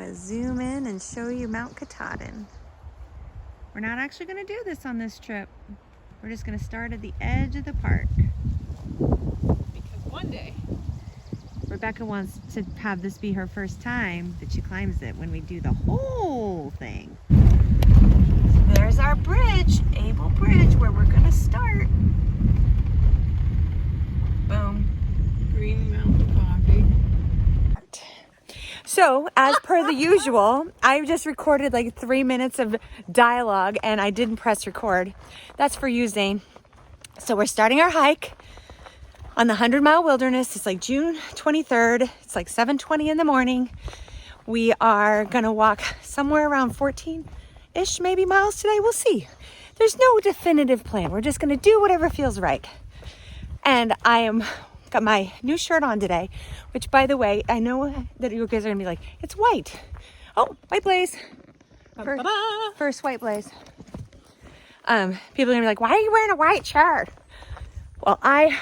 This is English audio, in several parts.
gonna zoom in and show you Mount Katahdin. We're not actually gonna do this on this trip. We're just gonna start at the edge of the park. Because one day, Rebecca wants to have this be her first time that she climbs it when we do the whole thing. So there's our bridge, Able Bridge, where we're gonna start. Boom. Green Mountain Coffee. So, as per the usual, I just recorded like 3 minutes of dialogue and I didn't press record. That's for you, Zane. So we're starting our hike on the 100-mile wilderness. It's like June 23rd. It's like 7:20 in the morning. We are gonna walk somewhere around 14-ish maybe miles today. We'll see. There's no definitive plan. We're just gonna do whatever feels right. And got my new shirt on today, which, by the way, I know that you guys are gonna be like, it's white. Oh, white blaze. First white blaze. People are gonna be like, why are you wearing a white shirt? Well, I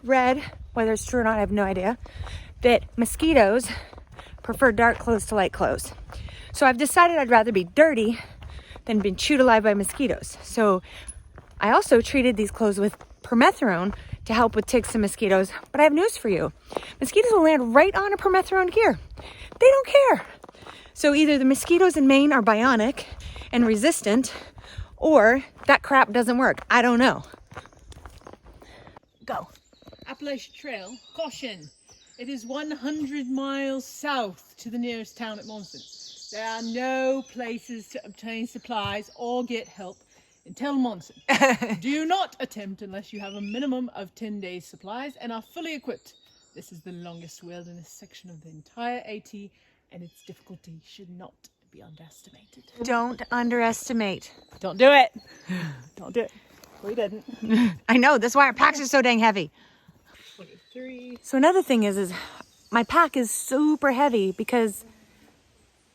read, whether it's true or not, I have no idea, that mosquitoes prefer dark clothes to light clothes. So I've decided I'd rather be dirty than be chewed alive by mosquitoes. So I also treated these clothes with permethrin to help with ticks and mosquitoes. But I have news for you. Mosquitoes will land right on a permethrin gear. They don't care. So either the mosquitoes in Maine are bionic and resistant, or that crap doesn't work. I don't know. Go. Appalachian Trail, caution. It is 100 miles south to the nearest town at Monson. There are no places to obtain supplies or get help until Monson. Do not attempt unless you have a minimum of 10 days supplies and are fully equipped. This is the longest wilderness section of the entire AT, and its difficulty should not be underestimated. Don't underestimate. Don't do it. Don't do it. We didn't. I know, that's why our packs are so dang heavy. 23. So another thing is my pack is super heavy because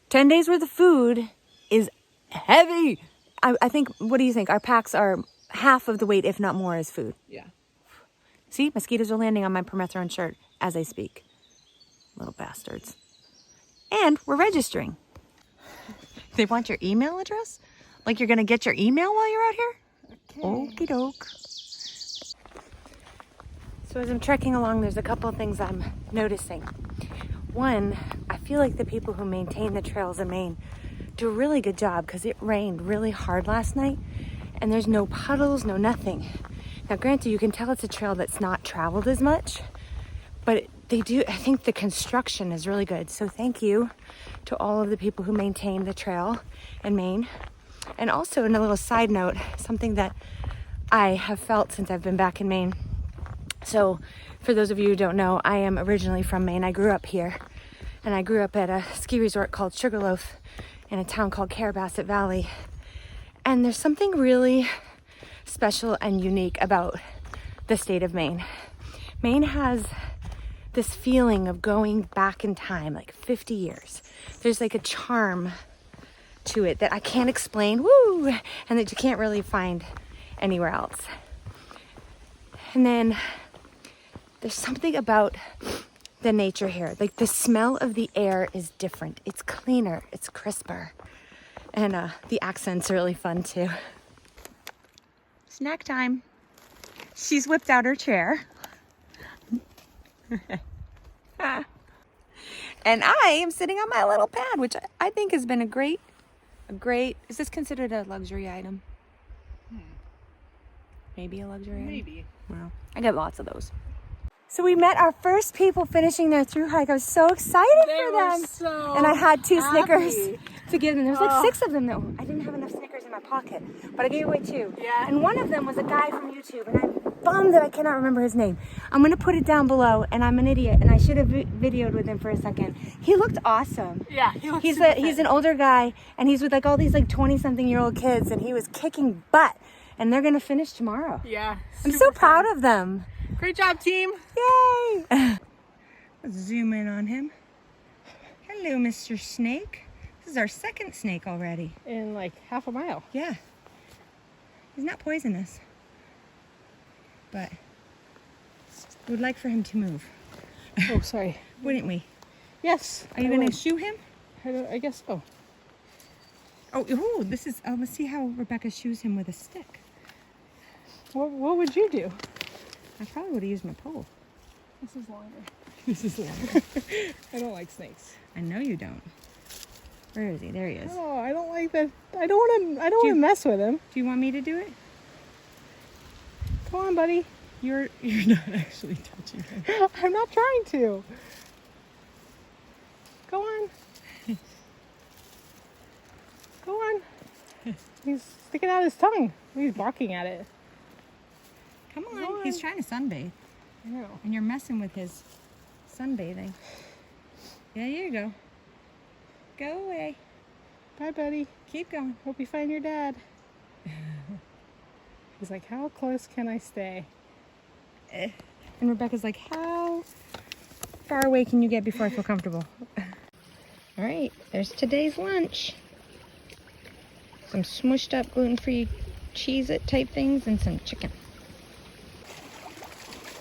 10 days worth of food is heavy. I think, what do you think? Our packs are half of the weight, if not more, is food. Yeah. See, mosquitoes are landing on my permethrin shirt as I speak. Little bastards. And we're registering. They want your email address? Like you're going to get your email while you're out here? Okay. Okie doke. So as I'm trekking along, there's a couple of things I'm noticing. One, I feel like the people who maintain the trails in Maine do a really good job because it rained really hard last night and there's no puddles, no nothing. Now granted, you can tell it's a trail that's not traveled as much, but I think the construction is really good. So thank you to all of the people who maintain the trail in Maine. And also, in a little side note, something that I have felt since I've been back in Maine. So for those of you who don't know, I am originally from Maine. I grew up here, and I grew up at a ski resort called Sugarloaf in a town called Carrabassett Valley. And there's something really special and unique about the state of Maine. Maine has this feeling of going back in time, like 50 years. There's like a charm to it that I can't explain, and that you can't really find anywhere else. And then there's something about the nature here. Like the smell of the air is different. It's cleaner, it's crisper. And the accent's really fun too. Snack time. She's whipped out her chair. And I am sitting on my little pad, which I think has been a great, is this considered a luxury item? Maybe a luxury item? Maybe. Well, I got lots of those. So we met our first people finishing their through hike. I was so excited for them. So and I had 2 happy. Snickers to give them. There was like 6 of them though. I didn't have enough Snickers in my pocket, but I gave away 2. Yeah. And one of them was a guy from YouTube, and I'm bummed that I cannot remember his name. I'm gonna put it down below, and I'm an idiot, and I should have videoed with him for a second. He looked awesome. Yeah, he looked He's an older guy, and he's with like all these like 20-something-year-old kids, and he was kicking butt. And they're gonna finish tomorrow. Yeah. I'm so proud of them. Great job, team. Yay! Let's zoom in on him. Hello, Mr. Snake. This is our second snake already. In like half a mile. Yeah. He's not poisonous, but we would like for him to move. Oh, sorry. Wouldn't we? Yes. Are you gonna shoo him? I guess so. Oh, this is, let's see how Rebecca shoos him with a stick. What would you do? I probably would have used my pole. This is longer. This is longer. I don't like snakes. I know you don't. Where is he? There he is. Oh, I don't like that. I don't want to mess with him. Do you want me to do it? Come on, buddy. You're not actually touching him. I'm not trying to. Go on. Go on. He's sticking out his tongue. He's barking at it. Come on. He's trying to sunbathe. I know. And you're messing with his sunbathing. Yeah, here you go. Go away. Bye, buddy. Keep going. Hope you find your dad. He's like, how close can I stay? And Rebecca's like, how far away can you get before I feel comfortable? All right, there's today's lunch. Some smushed up gluten-free Cheez-It type things and some chicken.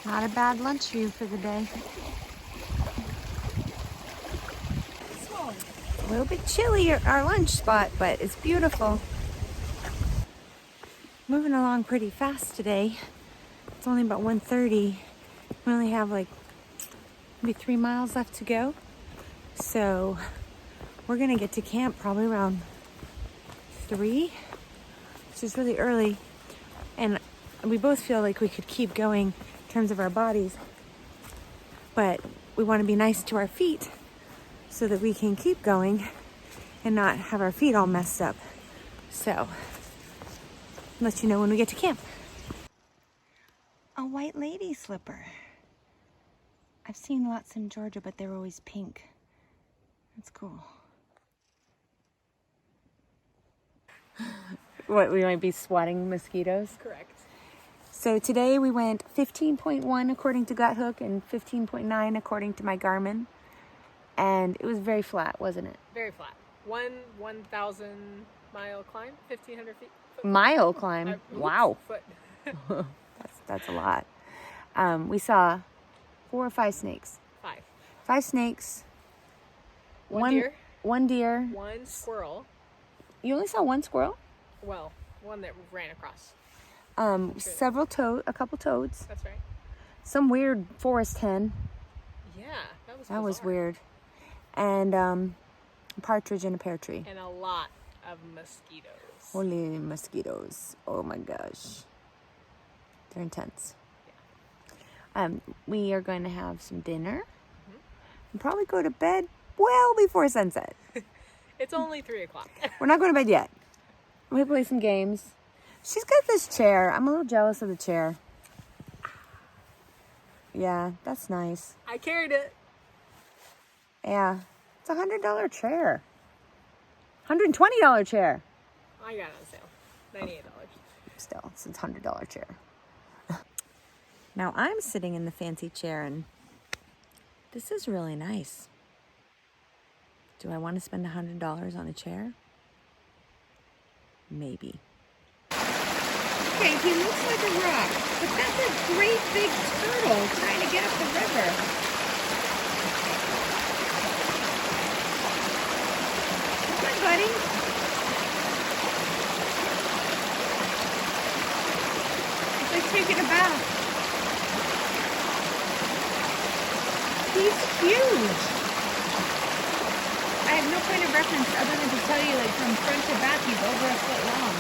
Not a bad lunch view for the day. A little bit chilly our lunch spot, but it's beautiful. Moving along pretty fast today. It's only about 1:30. We only have like maybe 3 miles left to go. So we're gonna get to camp probably around 3, which is really early. And we both feel like we could keep going in terms of our bodies, but we want to be nice to our feet so that we can keep going and not have our feet all messed up. So I'll let you know when we get to camp. A white lady slipper. I've seen lots in Georgia, but they're always pink. That's cool. What, we might be swatting mosquitoes? Correct. So today we went 15.1 according to Guthook and 15.9 according to my Garmin. And it was very flat, wasn't it? Very flat. 1,000 mile climb, 1,500 feet. Mile climb. Wow. Foot. That's a lot. We saw 4 or 5 snakes. 5. 5 snakes. One deer. 1 deer. 1 squirrel. You only saw 1 squirrel? Well, one that ran across. Several a couple toads. That's right. Some weird forest hen. Yeah, that was That was bizarre. weird. And a partridge in a pear tree. And a lot of mosquitoes. Holy mosquitoes. Oh my gosh. They're intense. Yeah. We are going to have some dinner. And probably go to bed well before sunset. It's only 3 o'clock. We're not going to bed yet. We're going to play some games. She's got this chair. I'm a little jealous of the chair. Yeah, that's nice. I carried it. Yeah. It's a $100 chair. $120 chair. I got it on sale. $98. Still, it's a $100 chair. Now I'm sitting in the fancy chair and this is really nice. Do I want to spend $100 on a chair? Maybe. Okay, he looks like a rock, but that's a great big turtle trying to get up the river. Come on, buddy. It's like taking a bath. He's huge. I have no point of reference other than to tell you, like, from front to back, he's over a foot long.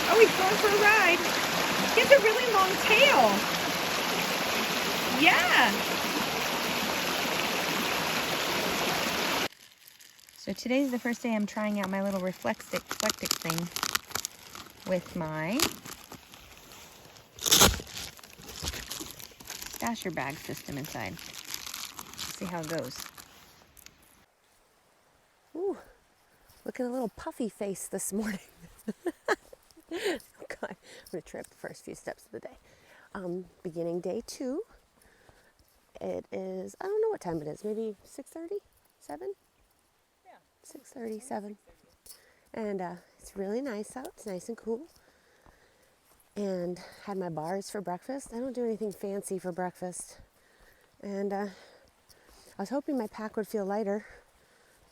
Oh, he's going for a ride. He has a really long tail. Yeah. So today's the first day I'm trying out my little reflectic thing with my stasher bag system inside. Let's see how it goes. Ooh, look at a little puffy face this morning. God, I'm gonna trip the first few steps of the day. Beginning day 2. It is, I don't know what time it is, maybe 6:30, 7? Yeah. 6:30, 7. And it's really nice out. It's nice and cool. and had my bars for breakfast. I don't do anything fancy for breakfast. And I was hoping my pack would feel lighter,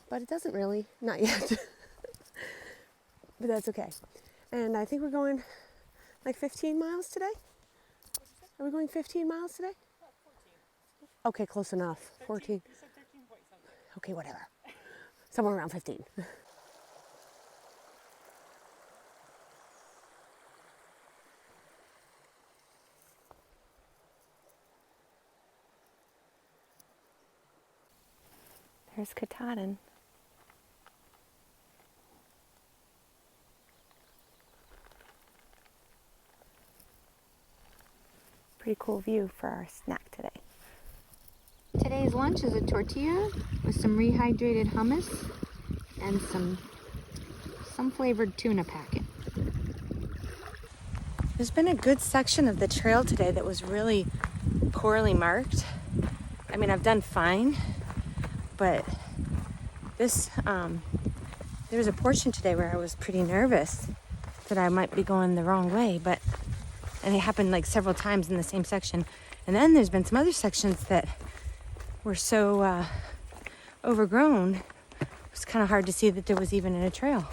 but it doesn't really, not yet. But that's okay. And I think we're going like 15 miles today. Are we going 15 miles today? 14. Okay, close enough. 14. You said 13 point something. Okay, whatever. Somewhere around 15. There's Katahdin. Pretty cool view for our snack today. Today's lunch is a tortilla with some rehydrated hummus and some flavored tuna packet. There's been a good section of the trail today that was really poorly marked. I mean, I've done fine, but this, there was a portion today where I was pretty nervous that I might be going the wrong way, and it happened like several times in the same section. And then there's been some other sections that were so overgrown, it was kind of hard to see that there was even a trail.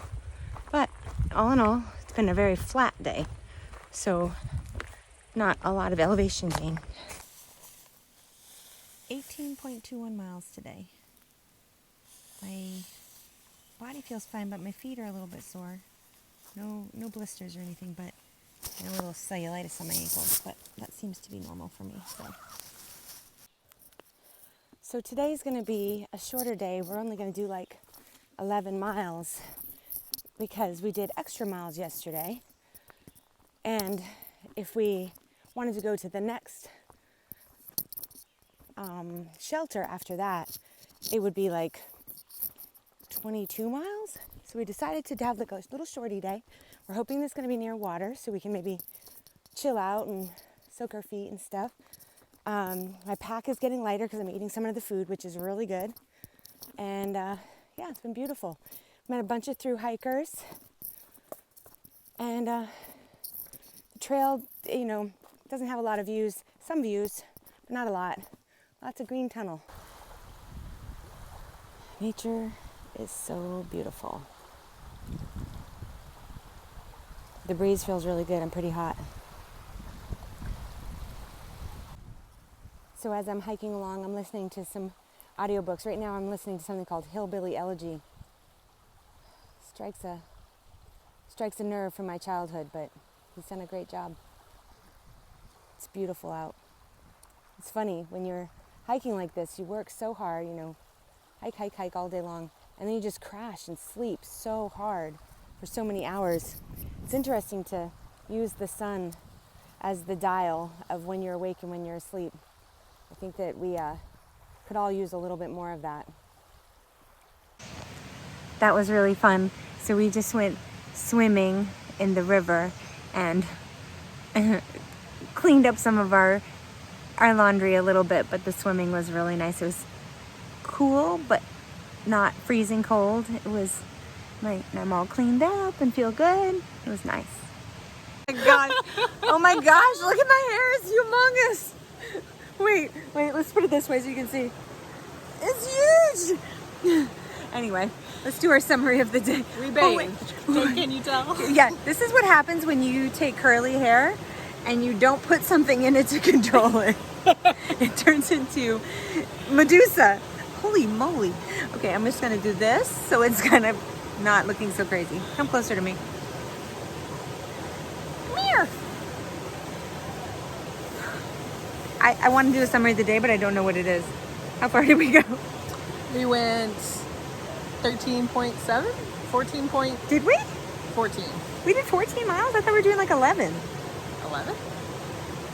But all in all, it's been a very flat day, so not a lot of elevation gain. 18.21 miles today. My body feels fine, but my feet are a little bit sore. No blisters or anything, but a little cellulitis on my ankles, but that seems to be normal for me. So today's going to be a shorter day. We're only going to do like 11 miles because we did extra miles yesterday. And if we wanted to go to the next shelter after that, it would be like 22 miles. So we decided to have like a little shorty day. We're hoping it's going to be near water so we can maybe chill out and soak our feet and stuff. My pack is getting lighter because I'm eating some of the food, which is really good. And yeah, it's been beautiful. Met a bunch of thru hikers. And the trail, doesn't have a lot of views. Some views, but not a lot. Lots of green tunnel. Nature is so beautiful. The breeze feels really good. I'm pretty hot. So as I'm hiking along, I'm listening to some audiobooks. Right now I'm listening to something called Hillbilly Elegy. Strikes a nerve from my childhood, but he's done a great job. It's beautiful out. It's funny, when you're hiking like this, you work so hard, hike all day long, and then you just crash and sleep so hard for so many hours. It's interesting to use the sun as the dial of when you're awake and when you're asleep. I think that we could all use a little bit more of that. That was really fun. So we just went swimming in the river and cleaned up some of our laundry a little bit, but the swimming was really nice. It was cool, but not freezing cold. It was like, I'm all cleaned up and feel good. It was nice. Oh my God. Oh my gosh, look at my hair, it's humongous. Wait, let's put it this way so you can see. It's huge. Anyway, let's do our summary of the day. We bathed. Can you tell? Yeah, this is what happens when you take curly hair and you don't put something in it to control it. It turns into Medusa. Holy moly. Okay, I'm just gonna do this so it's kind of not looking so crazy. Come closer to me. Come here. I want to do a summary of the day, but I don't know what it is. How far did we go? We went 13.7? 14 point... Did we? 14. We did 14 miles? I thought we were doing like 11. 11?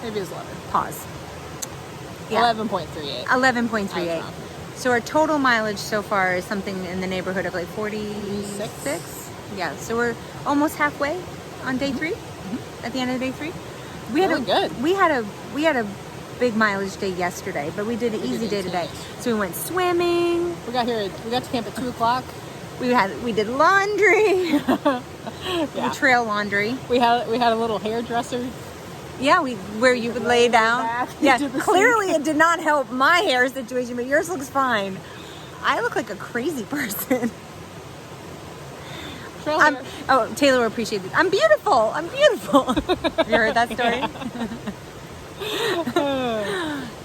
Maybe it was 11. Pause. Yeah. 11.38. 11.38. So our total mileage so far is something in the neighborhood of like 46? Yeah, so we're almost halfway on day 3, at the end of day 3. We had a big mileage day yesterday, but we did an easy day today. So we went swimming. We got to camp at 2 o'clock. We did laundry. Yeah. Trail laundry. We had a little hairdresser. Yeah, where you would lay down. back Yeah, into the clearly it did not help my hair situation, but yours looks fine. I look like a crazy person. Trail hair. Oh, Taylor will appreciate it. I'm beautiful. I'm beautiful. Have you heard that story?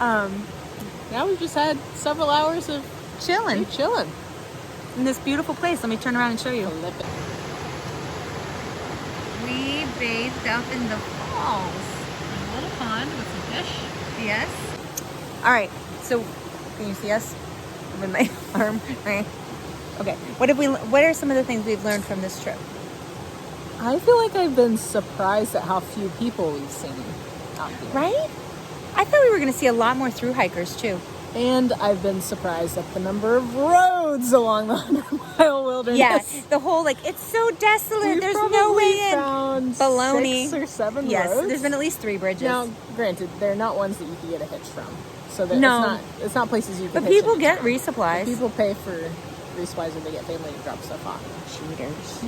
Now we've just had several hours of Chilling chilling. in this beautiful place. Let me turn around and show you. We bathed up in the falls. A little pond with some fish. Yes. All right. So, can you see us? With my arm. Right. Okay. What are some of the things we've learned from this trip? I feel like I've been surprised at how few people we've seen out here. Right? I thought we were going to see a lot more through hikers too. And I've been surprised at the number of roads along the 100-mile wilderness. Yeah, the whole it's so desolate. We've There's no way in. found Baloney. 6 or 7 Yes, roads. there's been at least 3 bridges. Now, granted, they're not ones that you can get a hitch from. So that No. it's not places you can but hitch people a get hitch from. resupplies. People pay for resupplies when they get family to drop stuff off. Cheaters.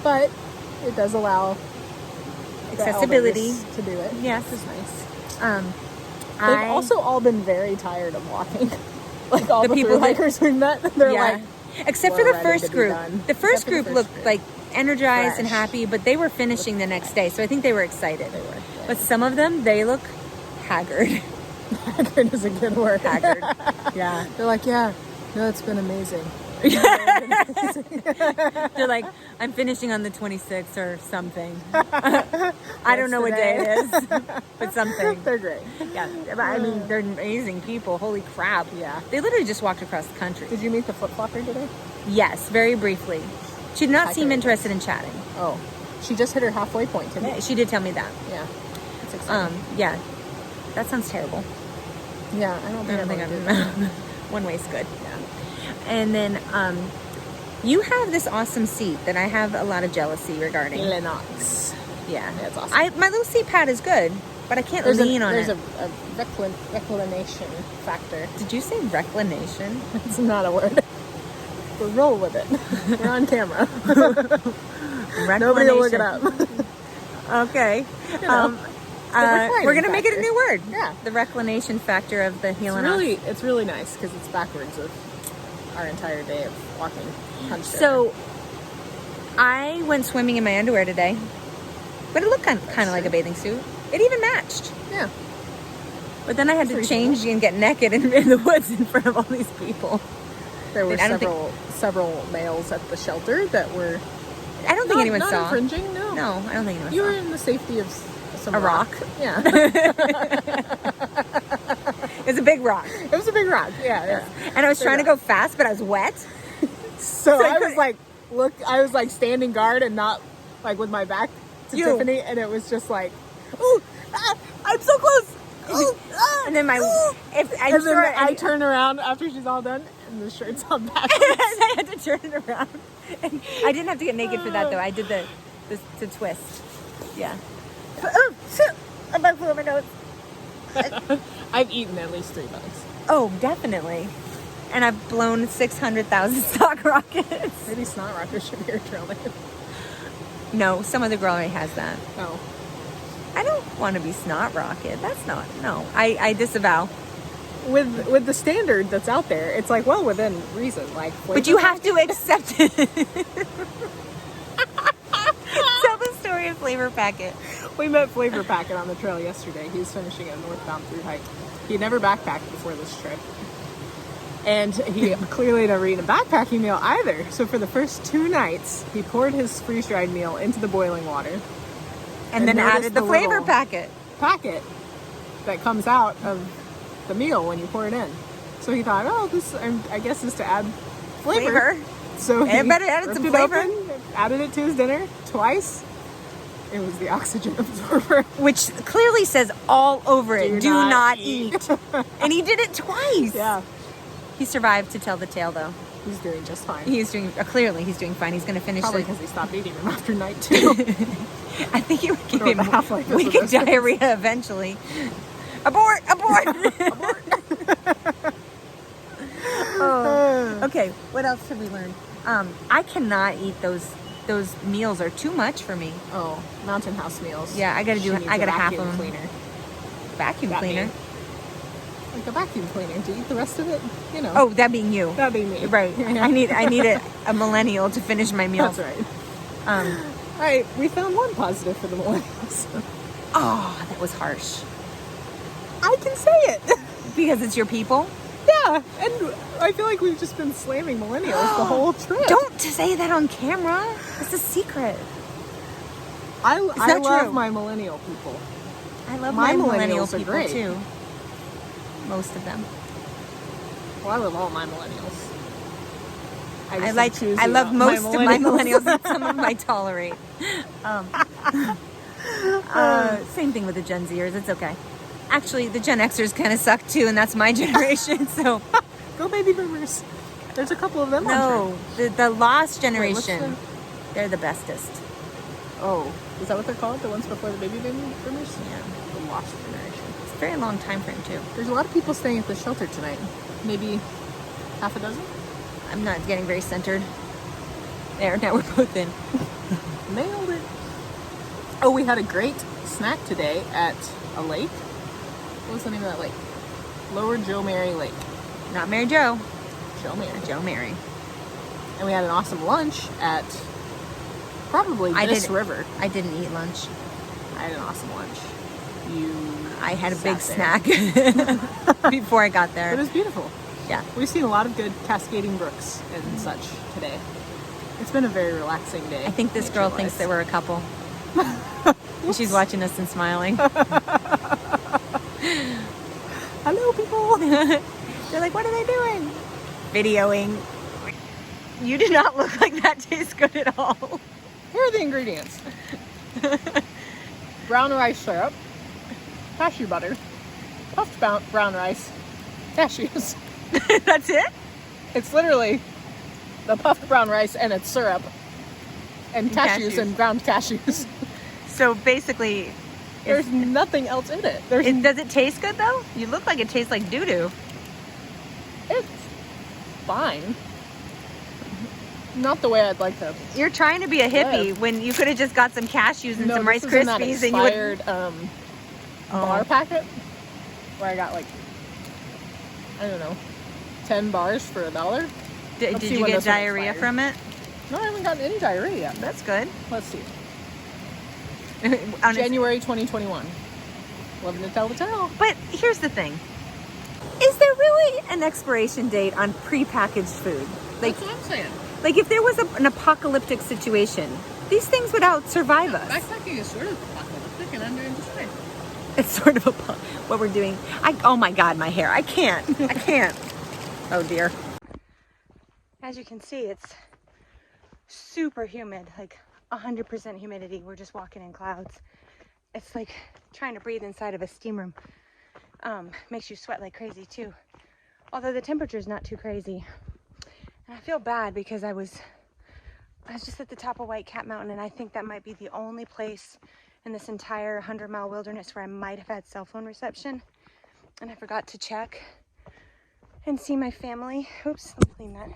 But it does allow the Accessibility. elders to do it. Yes. Which is nice. They've They've also all been very tired of walking. Like all The the people through that- hikers we met, they're yeah. like, Except "We're for the ready first to be group. done." The first Except for the group first looked group. like energized and Fresh. happy, but they were finishing the next day. So I think they were excited. They were. Yeah. But some of them, they look haggard. Haggard is a good word. Haggard. Yeah. They're like, yeah, no, it's been amazing. They're like, I'm finishing on the 26th or something. I don't know what day it is, but something. They're great. Yeah, but I mean, they're amazing people. Holy crap. Yeah. They literally just walked across the country. Did you meet the flip-flopper today? Yes, very briefly. She did not seem Hiker. interested in chatting. Oh, she just hit her halfway point today. She did tell me that. Yeah. It's exciting. Yeah. That sounds terrible. Yeah, I don't think I'm do that. one way's good. Yeah. And then you have this awesome seat that I have a lot of jealousy regarding. Lennox. Yeah. Yeah, it's awesome. My little seat pad is good, but I can't There's lean on there's it. a reclination factor. Did you say reclination? It's not a word. But roll with it. We're on camera. Nobody will look it up. Okay. You know, We're going to reclining make it a factor. new word. Yeah. The reclination factor of the healing. It's really nice because it's backwards of our entire day of walking. So I went swimming in my underwear today, but it looked kind of like a bathing suit. It even matched. yeah, But then I had to That's change and get naked in the woods in front of all these people. there were I don't several males at the shelter that were I don't think anyone not saw. infringing. No, No, I don't think anyone you saw. were in the safety of some A rock. Yeah, It's a big rock. it was a big rock. Yeah. And I was trying to go fast, but I was wet. So So I I was like standing guard and not like with my back to You. Tiffany, and it was just like, ooh, I'm so close. Ooh, And then and then I turn around after she's all done, and the shirt's on back. I had to turn it around. And I didn't have to get naked for that though. I did the twist. Yeah. I'm about to blow my nose. I've eaten at least 3 bugs. Oh, definitely. And I've blown 600,000 stock rockets. Maybe snot rockets should be your trail name. No, some other girl already has that. Oh. I don't want to be snot rocket. That's not. No, I disavow. With the standard that's out there, it's like well within reason. Like, But you have to accept it. Tell the story of Flavor Packet. We met Flavor Packet on the trail yesterday. He was finishing a northbound through hike. He had never backpacked before this trip. And he clearly never eaten a backpacking meal either. So for the first 2 nights, he poured his freeze-dried meal into the boiling water. And then noticed added the Flavor little Packet. packet that comes out of the meal when you pour it in. So he thought, oh, this I guess is to add flavor. So he Everybody added ripped some it flavor. open, added it to his dinner twice. It was the oxygen absorber. Which clearly says all over it, do not not eat. eat. And he did it twice. Yeah, He survived to tell the tale, though. he's doing just fine. He's doing, clearly he's doing fine. He's going to finish Probably it. because he stopped eating them after night 2. I think he would give Or him the half-life is wicked the best. diarrhea eventually. Abort! Abort! Okay, Okay, what else have we learned? I cannot eat those meals are too much for me. Oh, Mountain House meals. Yeah, I gotta half of them. Cleaner. Vacuum That cleaner. being- Like a vacuum cleaner. To eat the rest of it, you know. Oh, that being you. That being me. Right. I need a millennial to finish my meals. That's right. All right, we found one positive for the millennials. Oh, that was harsh. I can say it. Because it's your people? Yeah, and I feel like we've just been slamming millennials the whole trip. Don't say that on camera. It's a secret. I not love true. my millennial people. I love My my millennial millennials are people great. too. Most of them. Well, I love all my millennials. I love most of my millennials and some of them I tolerate. Same thing with the Gen Zers. It's okay. Actually, the Gen Xers kind of suck too, and that's my generation. So Go baby boomers. There's a couple of them on no, the lost Wait, generation, what's they're the bestest. Oh, is that what they're called? The ones before the baby boomers? Yeah, The lost generation. it's a very long time frame too. There's a lot of people staying at the shelter tonight. Maybe half a dozen? I'm not getting very centered. There, now we're both in. Nailed it. Oh, we had a great snack today at a lake. What was the name of that lake? Lower Joe Mary Lake. Not Mary Jo, Joe Mary. Joe Mary. And we had an awesome lunch at probably this river. I didn't eat lunch. I had an awesome lunch. I had a big sat snack before I got But there. it was beautiful. Yeah. We've seen a lot of good cascading brooks and such today. It's been a very relaxing day. I think this girl thinks that we're a couple. She's watching us and smiling. Hello, people. They're like, what are they doing? Videoing. You do not look like that tastes good at all. Here are the ingredients. Brown rice syrup, cashew butter, puffed brown rice, cashews. That's it? It's literally the puffed brown rice and its syrup, and cashews and ground cashews. So basically, There's nothing else in it. does it taste good though? You look like it tastes like doo-doo. It's fine. Not the way I'd like to. You're trying to be a hippie Live. when you could have just got some cashews and some Rice this is in that Krispies and you would... expired bar packet where I got like, I don't know, 10 bars for $1. Did you get diarrhea from it? No, I haven't gotten any diarrhea yet. That's good. Let's see. Honest- January 2021. Living to tell the tale. But here's the thing. Is there really an expiration date on prepackaged food? Like, That's what I'm saying. like if there was an apocalyptic situation, these things would survive us. Backpacking is sort of apocalyptic and I'm doing just fine. It's sort of what we're doing. Oh my God, my hair. I can't. I can't. Oh dear. As you can see, it's super humid, like 100% humidity. We're just walking in clouds. It's like trying to breathe inside of a steam room. Makes you sweat like crazy too. Although the temperature is not too crazy. And I feel bad because I was just at the top of White Cat Mountain, and I think that might be the only place in this entire 100-mile wilderness where I might have had cell phone reception. And I forgot to check and see my family. Oops, let me clean that.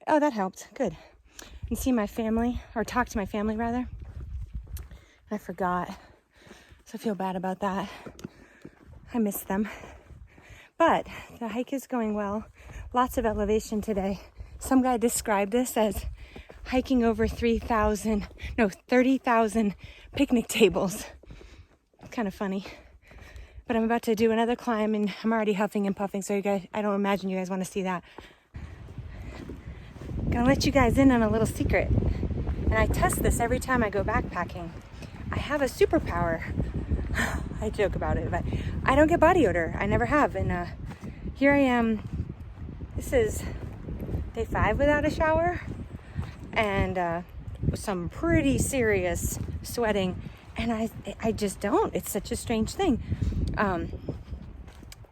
Oh, that helped. Good. And see my family, or talk to my family rather. I forgot. So I feel bad about that. I miss them. But the hike is going well. Lots of elevation today. Some guy described this as hiking over 30,000 picnic tables. It's kind of funny. But I'm about to do another climb and I'm already huffing and puffing, so you guys, I don't imagine you guys want to see that. Gonna let you guys in on a little secret. And I test this every time I go backpacking. I have a superpower. I joke about it, but I don't get body odor. I never have. And here I am. This is day 5 without a shower. And with some pretty serious sweating. And I just don't. It's such a strange thing.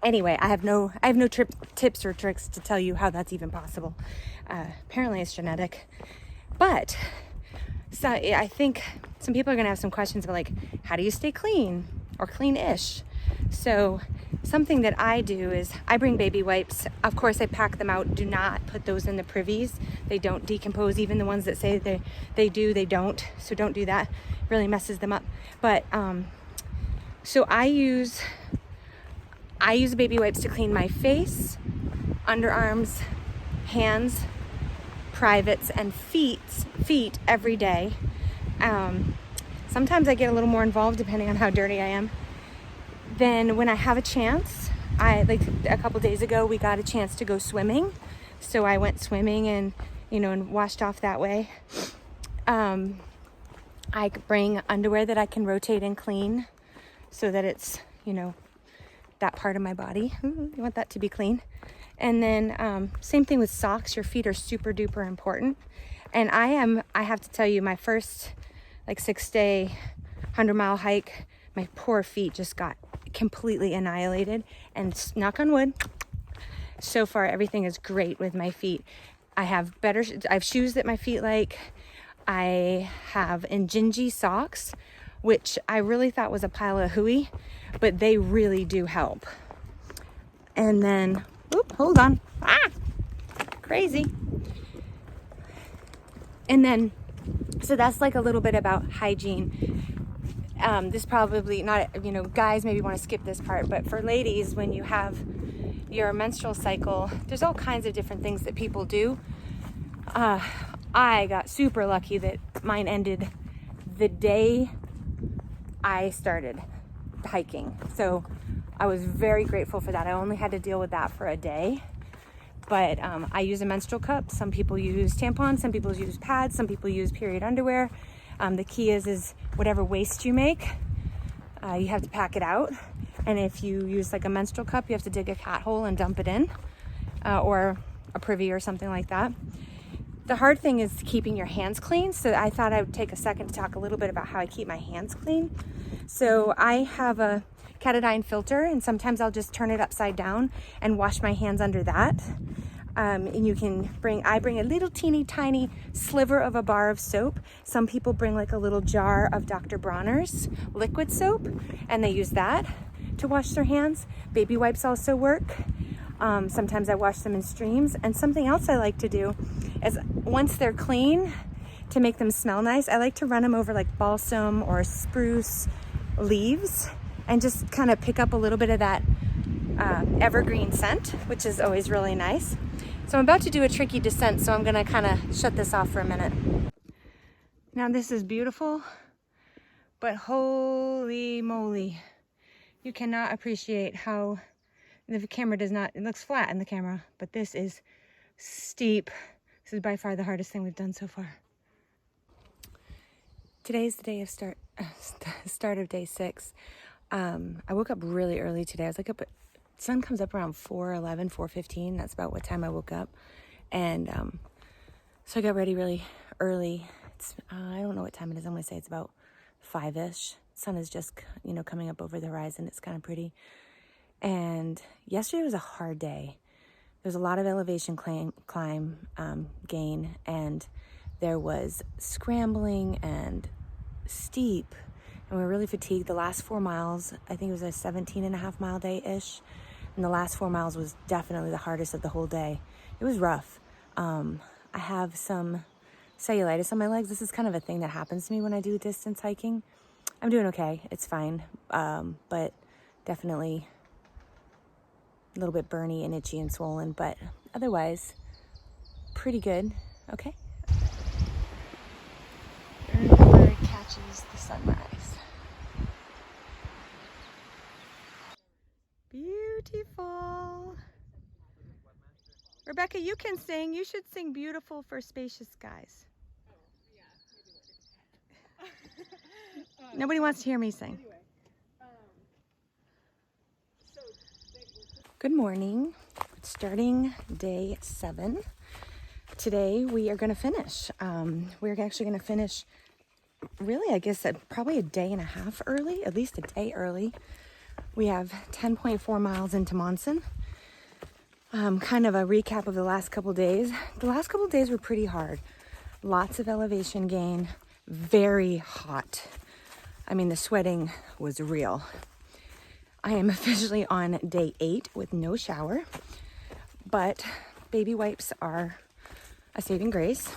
Anyway, I have no tips or tricks to tell you how that's even possible. Apparently it's genetic. But so I think some people are gonna have some questions about, like, how do you stay clean or clean-ish? So something that I do is I bring baby wipes. Of course, I pack them out. Do not put those in the privies. They don't decompose. Even the ones that say they do, they don't. So don't do that. It really messes them up. But so I use baby wipes to clean my face, underarms, hands, privates, and feet every day. Sometimes I get a little more involved depending on how dirty I am. Then when I have a chance, like a couple days ago, we got a chance to go swimming. So I went swimming and, and washed off that way. I bring underwear that I can rotate and clean so that it's, that part of my body. You want that to be clean. And then same thing with socks. Your feet are super duper important. And I have to tell you, my first 6-day 100-mile hike, my poor feet just got completely annihilated. And knock on wood, so far everything is great with my feet. I have shoes that my feet like. I have Injinji socks, which I really thought was a pile of hooey, but they really do help. And then, hold on. Crazy. And then, so that's like a little bit about hygiene. This probably not, guys maybe want to skip this part, but for ladies, when you have your menstrual cycle, there's all kinds of different things that people do. I got super lucky that mine ended the day I started hiking. So I was very grateful for that. I only had to deal with that for a day. But I use a menstrual cup. Some people use tampons, some people use pads, some people use period underwear. The key is whatever waste you make, you have to pack it out. And if you use like a menstrual cup, you have to dig a cat hole and dump it in, or a privy or something like that. The hard thing is keeping your hands clean. So I thought I would take a second to talk a little bit about how I keep my hands clean. So I have a Catadine filter, and sometimes I'll just turn it upside down and wash my hands under that. And you can I bring a little teeny tiny sliver of a bar of soap. Some people bring like a little jar of Dr. Bronner's liquid soap, and they use that to wash their hands. Baby wipes also work. Sometimes I wash them in streams. And something else I like to do is once they're clean, to make them smell nice, I like to run them over like balsam or spruce leaves and just kind of pick up a little bit of that evergreen scent, which is always really nice. So I'm about to do a tricky descent, so I'm gonna kind of shut this off for a minute. Now this is beautiful, but holy moly, you cannot appreciate how the camera does not, it looks flat in the camera, but this is steep. This is by far the hardest thing we've done so far. Today's the day of start of day 6. I woke up really early today. I was like sun comes up around 4:11, 4:15. That's about what time I woke up. And so I got ready really early. It's I don't know what time it is. I'm going to say it's about 5-ish. Sun is just, coming up over the horizon. It's kind of pretty. And yesterday was a hard day. There's a lot of elevation climb gain, and there was scrambling and steep, and we were really fatigued. The last 4 miles, I think it was a 17.5 mile day-ish, and the last 4 miles was definitely the hardest of the whole day. It was rough. I have some cellulitis on my legs. This is kind of a thing that happens to me when I do distance hiking. I'm doing okay. It's fine, but definitely a little bit burny and itchy and swollen, but otherwise pretty good. Okay. Bird catches the sunrise. Beautiful. Rebecca, you can sing. You should sing Beautiful for Spacious Skies. Nobody wants to hear me sing. Good morning. It's starting day 7. Today we are going to finish. We're actually going to finish really, I guess, probably a day and a half early, at least a day early. We have 10.4 miles into Monson. Kind of a recap of the last couple days. The last couple days were pretty hard. Lots of elevation gain, very hot. I mean, the sweating was real. I am officially on day 8 with no shower, but baby wipes are a saving grace.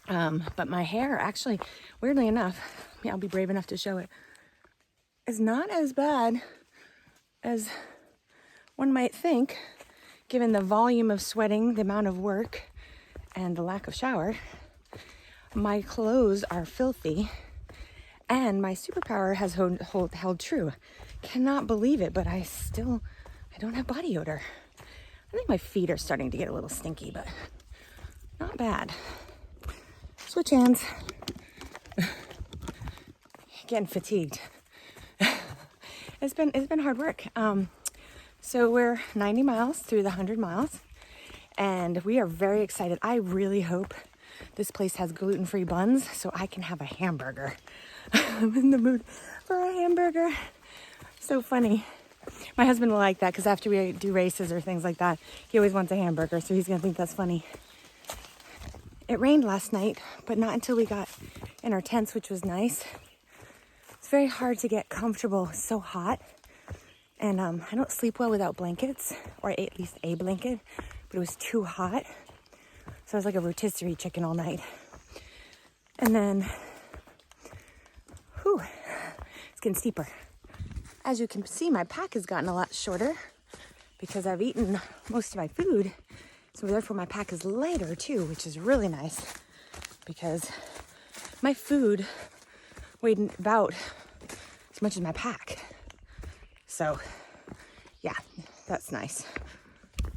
But my hair actually, weirdly enough, I'll be brave enough to show it, is not as bad as one might think, given the volume of sweating, the amount of work, and the lack of shower. My clothes are filthy, and my superpower has held true. Cannot believe it, but I don't have body odor. I think my feet are starting to get a little stinky, but not bad. Switch hands. Getting fatigued. It's been hard work. So we're 90 miles through the 100 miles, and we are very excited. I really hope this place has gluten-free buns so I can have a hamburger. I'm in the mood for a hamburger. So funny. My husband will like that because after we do races or things like that, he always wants a hamburger, so he's gonna think that's funny. It rained last night, but not until we got in our tents, which was nice. It's very hard to get comfortable. It's so hot. And I don't sleep well without blankets, or at least a blanket, but it was too hot. So I was like a rotisserie chicken all night. And then, it's getting steeper. As you can see, my pack has gotten a lot shorter because I've eaten most of my food. So therefore my pack is lighter too, which is really nice because my food weighed about as much as my pack. So yeah, that's nice.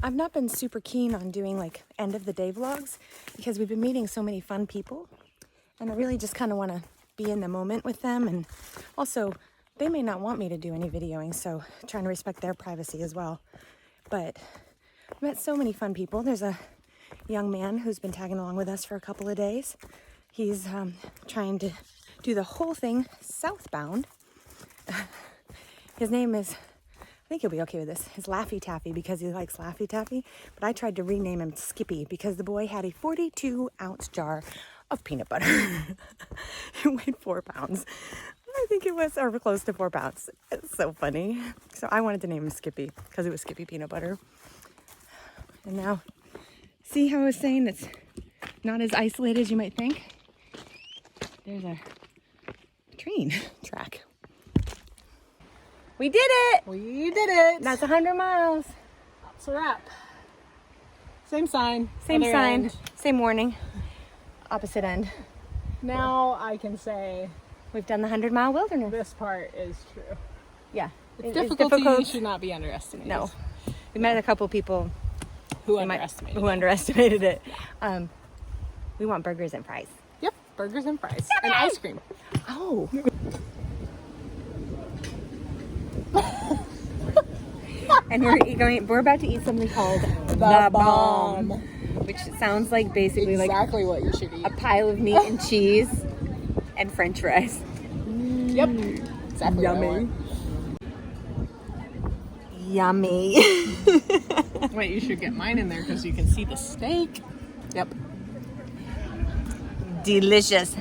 I've not been super keen on doing like end of the day vlogs because we've been meeting so many fun people, and I really just kind of want to be in the moment with them, and also they may not want me to do any videoing, so trying to respect their privacy as well. But I've met so many fun people. There's a young man who's been tagging along with us for a couple of days. He's trying to do the whole thing southbound. His name is, I think he'll be okay with this, is Laffy Taffy because he likes Laffy Taffy. But I tried to rename him Skippy because the boy had a 42-ounce jar of peanut butter. It weighed 4 pounds. I think it was, or close to 4 pounds. It's so funny. So I wanted to name him Skippy because it was Skippy peanut butter. And now, see how I was saying it's not as isolated as you might think? There's a train track. We did it! We did it! That's 100 miles. That's a wrap. Same sign. Same other sign, end. same warning. Opposite end. Now I can say We've done the 100-mile wilderness. this part is true. Yeah. It's difficult. Should not be underestimated. No. We met a couple people Who underestimated it. We want burgers and fries. Yep, burgers and fries. And ice cream. Oh. And we're about to eat something called the bomb, which sounds like basically exactly what you should eat. a pile of meat and cheese and French fries. Yep. Exactly. Yummy. Yummy. Wait, you should get mine in there because you can see the steak. Yep. Delicious.